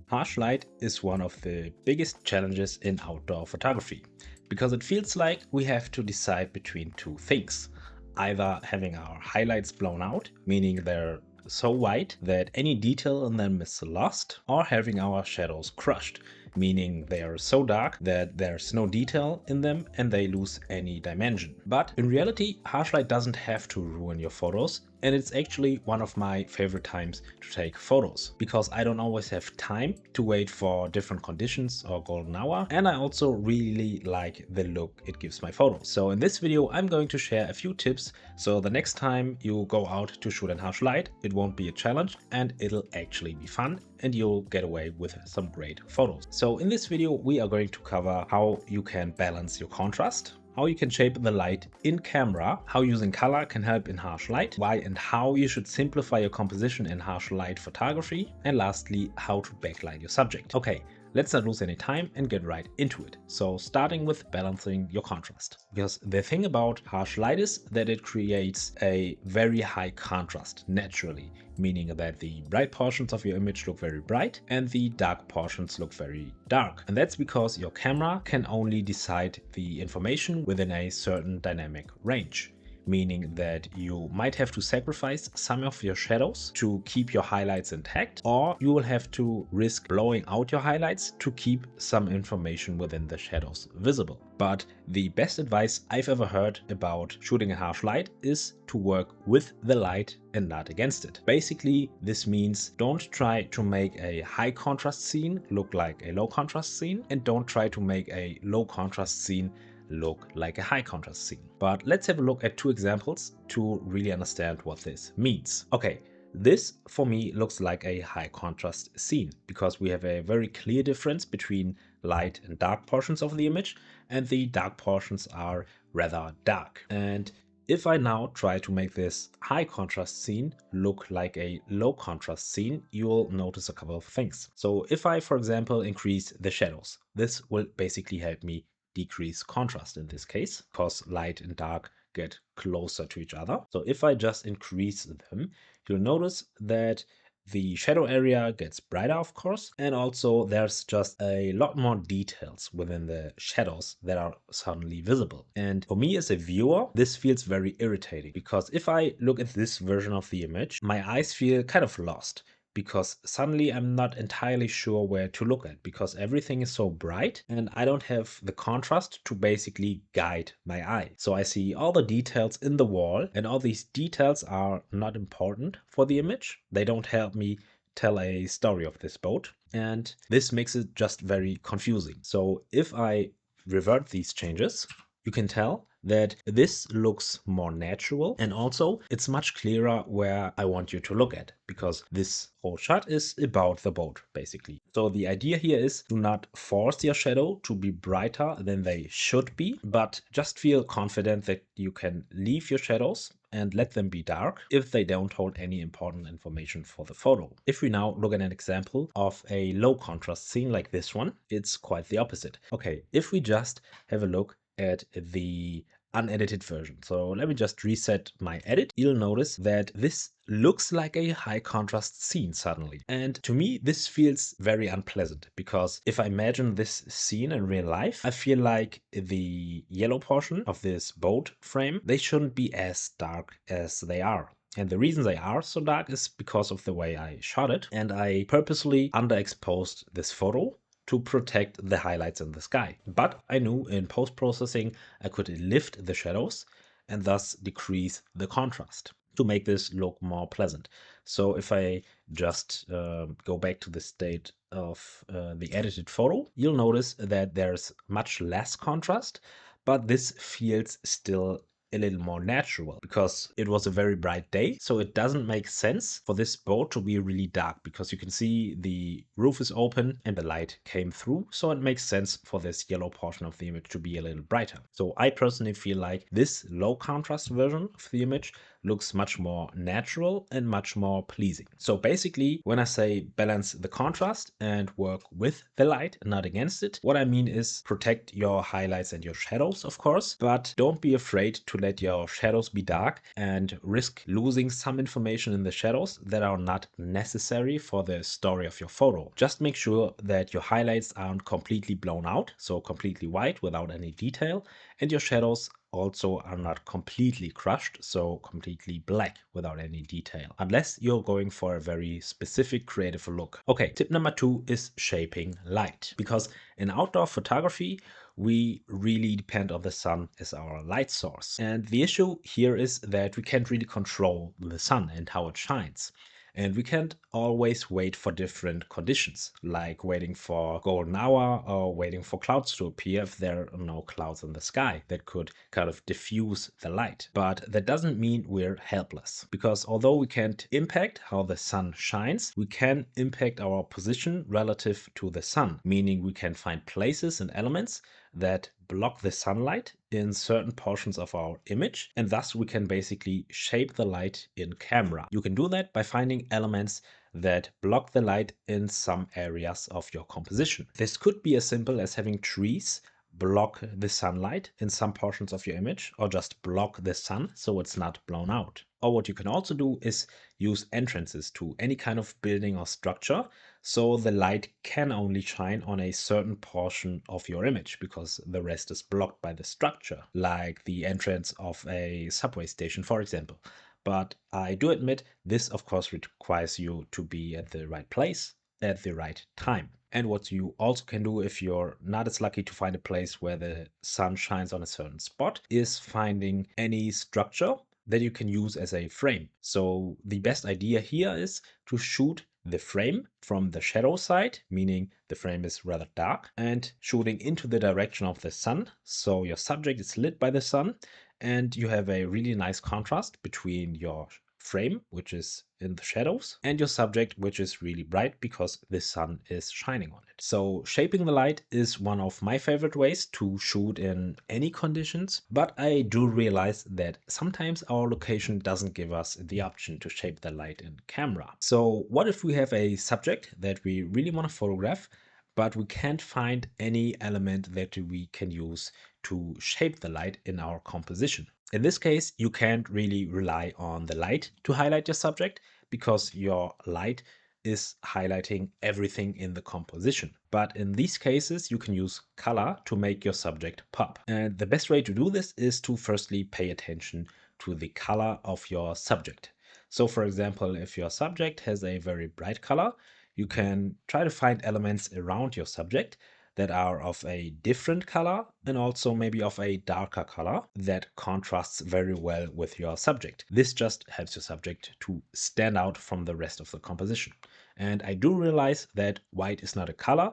Harsh light is one of the biggest challenges in outdoor photography because it feels like we have to decide between two things. Either having our highlights blown out, meaning they're so white that any detail in them is lost, or having our shadows crushed, meaning they are so dark that there's no detail in them and they lose any dimension. But in reality, harsh light doesn't have to ruin your photos, and it's actually one of my favorite times to take photos because I don't always have time to wait for different conditions or golden hour, and I also really like the look it gives my photos. So in this video I'm going to share a few tips so the next time you go out to shoot in harsh light it won't be a challenge and it'll actually be fun and you'll get away with some great photos. So in this video we are going to cover how you can balance your contrast, how you can shape the light in camera, how using color can help in harsh light, why and how you should simplify your composition in harsh light photography, and lastly, how to backlight your subject. Okay, let's not lose any time and get right into it. So starting with balancing your contrast. Because the thing about harsh light is that it creates a very high contrast naturally, meaning that the bright portions of your image look very bright and the dark portions look very dark. And that's because your camera can only decide the information within a certain dynamic range, meaning that you might have to sacrifice some of your shadows to keep your highlights intact, or you will have to risk blowing out your highlights to keep some information within the shadows visible. But the best advice I've ever heard about shooting in harsh light is to work with the light and not against it. Basically, this means don't try to make a high contrast scene look like a low contrast scene, and don't try to make a low contrast scene look like a high contrast scene. But let's have a look at two examples to really understand what this means. Okay, this for me looks like a high contrast scene because we have a very clear difference between light and dark portions of the image, and the dark portions are rather dark. And if I now try to make this high contrast scene look like a low contrast scene, you will notice a couple of things. So if I, for example, increase the shadows, this will basically help me decrease contrast in this case, because light and dark get closer to each other. So if I just increase them, you'll notice that the shadow area gets brighter, of course, and also there's just a lot more details within the shadows that are suddenly visible. And for me as a viewer, this feels very irritating because if I look at this version of the image, my eyes feel kind of lost, because suddenly I'm not entirely sure where to look at because everything is so bright and I don't have the contrast to basically guide my eye. So I see all the details in the wall, and all these details are not important for the image. They don't help me tell a story of this boat, and this makes it just very confusing. So if I revert these changes, you can tell that this looks more natural, and also it's much clearer where I want you to look at, because this whole shot is about the boat basically. So the idea here is to not force your shadow to be brighter than they should be, but just feel confident that you can leave your shadows and let them be dark if they don't hold any important information for the photo. If we now look at an example of a low contrast scene like this one, it's quite the opposite. Okay, if we just have a look at the unedited version. So let me just reset my edit. You'll notice that this looks like a high contrast scene suddenly. And to me, this feels very unpleasant because if I imagine this scene in real life, I feel like the yellow portion of this boat frame, they shouldn't be as dark as they are. And the reason they are so dark is because of the way I shot it. And I purposely underexposed this photo to protect the highlights in the sky. But I knew in post-processing I could lift the shadows and thus decrease the contrast to make this look more pleasant. So if I just go back to the state of the edited photo, you'll notice that there's much less contrast, but this feels still a little more natural because it was a very bright day. So it doesn't make sense for this boat to be really dark because you can see the roof is open and the light came through. So it makes sense for this yellow portion of the image to be a little brighter. So I personally feel like this low contrast version of the image looks much more natural and much more pleasing. So basically, when I say balance the contrast and work with the light and not against it, what I mean is protect your highlights and your shadows, of course, but don't be afraid to let your shadows be dark and risk losing some information in the shadows that are not necessary for the story of your photo. Just make sure that your highlights aren't completely blown out, so completely white without any detail, and your shadows also are not completely crushed, so completely black without any detail, unless you're going for a very specific creative look. Okay, tip number 2 is shaping light, because in outdoor photography, we really depend on the sun as our light source. And the issue here is that we can't really control the sun and how it shines. And we can't always wait for different conditions, like waiting for golden hour or waiting for clouds to appear if there are no clouds in the sky that could kind of diffuse the light. But that doesn't mean we're helpless, because although we can't impact how the sun shines, we can impact our position relative to the sun, meaning we can find places and elements that block the sunlight in certain portions of our image, and thus we can basically shape the light in camera. You can do that by finding elements that block the light in some areas of your composition. This could be as simple as having trees block the sunlight in some portions of your image, or just block the sun so it's not blown out. Or what you can also do is use entrances to any kind of building or structure, so the light can only shine on a certain portion of your image because the rest is blocked by the structure, like the entrance of a subway station, for example. But I do admit this, of course, requires you to be at the right place at the right time. And what you also can do if you're not as lucky to find a place where the sun shines on a certain spot is finding any structure that you can use as a frame. So the best idea here is to shoot the frame from the shadow side, meaning the frame is rather dark, and shooting into the direction of the sun. So your subject is lit by the sun, and you have a really nice contrast between your frame, which is in the shadows, and your subject, which is really bright because the sun is shining on it. So shaping the light is one of my favorite ways to shoot in any conditions, but I do realize that sometimes our location doesn't give us the option to shape the light in camera. So what if we have a subject that we really want to photograph, but we can't find any element that we can use to shape the light in our composition? In this case, you can't really rely on the light to highlight your subject because your light is highlighting everything in the composition. But in these cases, you can use color to make your subject pop. And the best way to do this is to firstly pay attention to the color of your subject. So for example, if your subject has a very bright color, you can try to find elements around your subject that are of a different color and also maybe of a darker color that contrasts very well with your subject. This just helps your subject to stand out from the rest of the composition. And I do realize that white is not a color,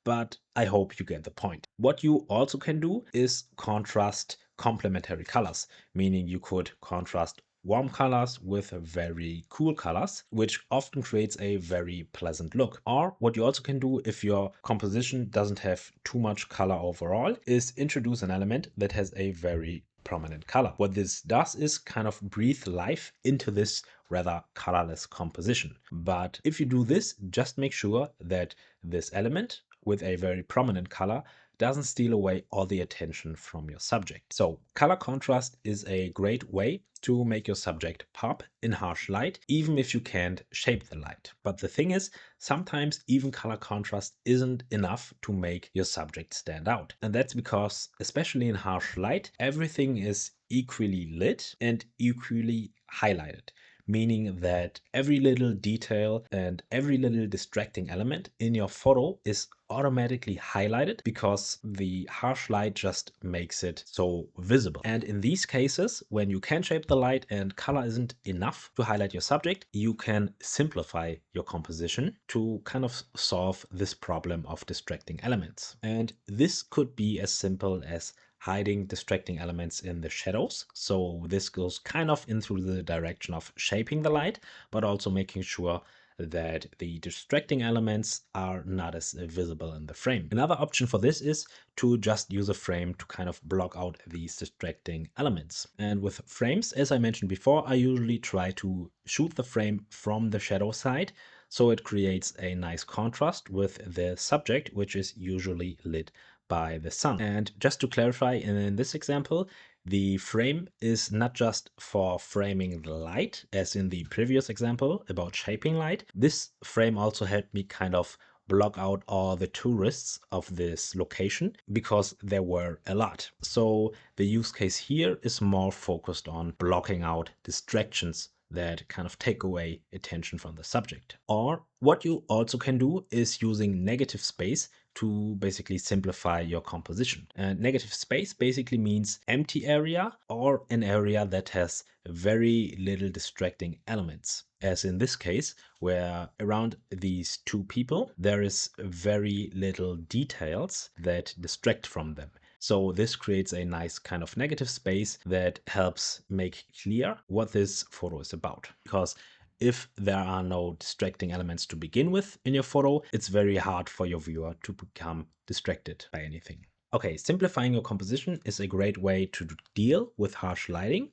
but I hope you get the point. What you also can do is contrast complementary colors, meaning you could contrast warm colors with very cool colors, which often creates a very pleasant look. Or what you also can do if your composition doesn't have too much color overall is introduce an element that has a very prominent color. What this does is kind of breathe life into this rather colorless composition. But if you do this, just make sure that this element with a very prominent color doesn't steal away all the attention from your subject. So color contrast is a great way to make your subject pop in harsh light, even if you can't shape the light. But the thing is, sometimes even color contrast isn't enough to make your subject stand out. And that's because, especially in harsh light, everything is equally lit and equally highlighted, meaning that every little detail and every little distracting element in your photo is automatically highlighted because the harsh light just makes it so visible. And in these cases, when you can shape the light and color isn't enough to highlight your subject, you can simplify your composition to kind of solve this problem of distracting elements. And this could be as simple as hiding distracting elements in the shadows. So this goes kind of into the direction of shaping the light, but also making sure that the distracting elements are not as visible in the frame. Another option for this is to just use a frame to kind of block out these distracting elements. And with frames, as I mentioned before, I usually try to shoot the frame from the shadow side, so it creates a nice contrast with the subject, which is usually lit by the sun. And just to clarify, in this example, the frame is not just for framing the light, as in the previous example about shaping light. This frame also helped me kind of block out all the tourists of this location because there were a lot. So the use case here is more focused on blocking out distractions that kind of take away attention from the subject. Or what you also can do is using negative space to basically simplify your composition. And negative space basically means empty area or an area that has very little distracting elements. As in this case, where around these two people, there is very little details that distract from them. So this creates a nice kind of negative space that helps make clear what this photo is about. Because if there are no distracting elements to begin with in your photo, it's very hard for your viewer to become distracted by anything. Okay, simplifying your composition is a great way to deal with harsh lighting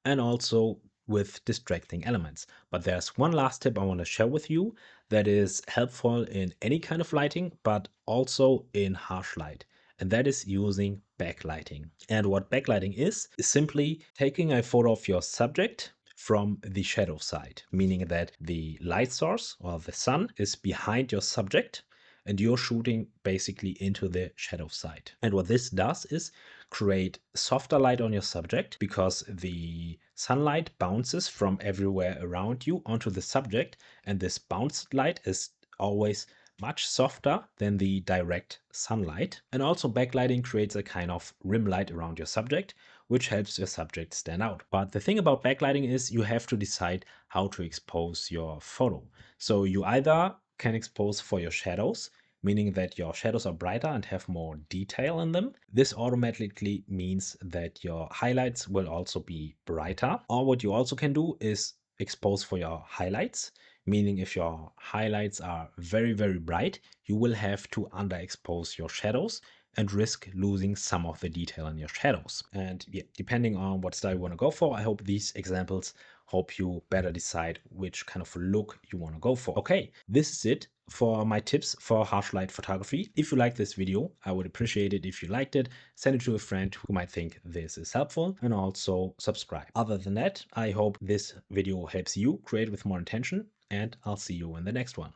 and also with distracting elements. But there's one last tip I want to share with you that is helpful in any kind of lighting, but also in harsh light. And that is using backlighting. And what backlighting is simply taking a photo of your subject from the shadow side, meaning that the light source or the sun is behind your subject and you're shooting basically into the shadow side. And what this does is create softer light on your subject because the sunlight bounces from everywhere around you onto the subject, and this bounced light is always much softer than the direct sunlight. And also backlighting creates a kind of rim light around your subject, which helps your subject stand out. But the thing about backlighting is you have to decide how to expose your photo. So you either can expose for your shadows, meaning that your shadows are brighter and have more detail in them. This automatically means that your highlights will also be brighter. Or what you also can do is expose for your highlights, meaning if your highlights are very, very bright, you will have to underexpose your shadows and risk losing some of the detail in your shadows. And yeah, depending on what style you want to go for, I hope these examples help you better decide which kind of look you want to go for. Okay, this is it for my tips for harsh light photography. If you like this video, I would appreciate it if you liked it, send it to a friend who might think this is helpful, and also subscribe. Other than that, I hope this video helps you create with more intention, and I'll see you in the next one.